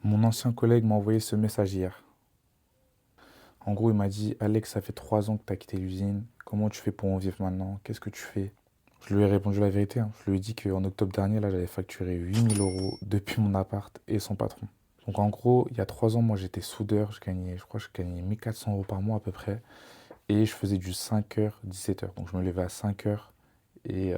Mon ancien collègue m'a envoyé ce message hier. En gros, il m'a dit, Alex, ça fait 3 ans que tu as quitté l'usine. Comment tu fais pour en vivre maintenant? Qu'est-ce que tu fais? Je lui ai répondu la vérité, hein. Je lui ai dit qu'en octobre dernier, là, j'avais facturé 8 000 € depuis mon appart et son patron. Donc en gros, il y a 3 ans, moi j'étais soudeur, je crois que je gagnais 1 400 € par mois à peu près. Et je faisais du 5h, 17h. Donc je me levais à 5h et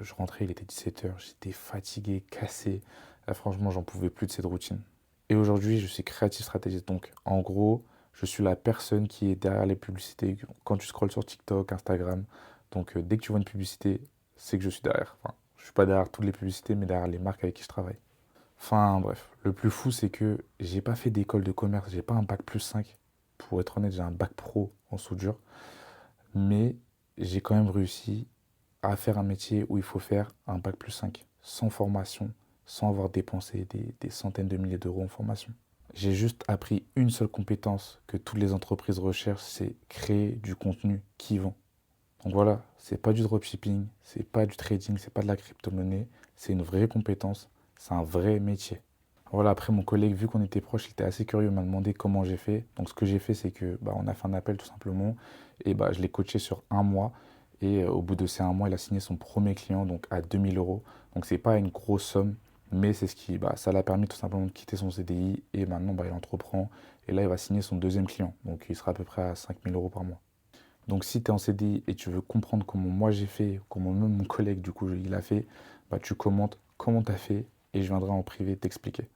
je rentrais, il était 17h. J'étais fatigué, cassé. Là, franchement, j'en pouvais plus de cette routine. Et aujourd'hui, je suis créatif stratégiste. Donc, en gros, je suis la personne qui est derrière les publicités. Quand tu scrolles sur TikTok, Instagram, donc dès que tu vois une publicité, c'est que je suis derrière. Enfin, je suis pas derrière toutes les publicités, mais derrière les marques avec qui je travaille. Enfin, bref. Le plus fou, c'est que j'ai pas fait d'école de commerce. J'ai pas un bac plus 5. Pour être honnête, j'ai un bac pro en soudure. Mais j'ai quand même réussi à faire un métier où il faut faire un bac plus 5 sans formation, sans avoir dépensé des centaines de milliers d'euros en formation. J'ai juste appris une seule compétence que toutes les entreprises recherchent, c'est créer du contenu qui vend. Donc voilà, c'est pas du dropshipping, c'est pas du trading, c'est pas de la crypto-monnaie, c'est une vraie compétence, c'est un vrai métier. Voilà, après mon collègue, vu qu'on était proche, il était assez curieux, il m'a demandé comment j'ai fait. Donc ce que j'ai fait, c'est que on a fait un appel tout simplement et je l'ai coaché sur un mois. Et au bout de ces un mois, il a signé son premier client donc à 2 000 €. Donc c'est pas une grosse somme, mais c'est ce qui, ça l'a permis tout simplement de quitter son CDI et maintenant il entreprend. Et là, il va signer son deuxième client. Donc il sera à peu près à 5 000 € par mois. Donc si tu es en CDI et tu veux comprendre comment moi j'ai fait, comment même mon collègue du coup il a fait, tu commentes comment tu as fait et je viendrai en privé t'expliquer.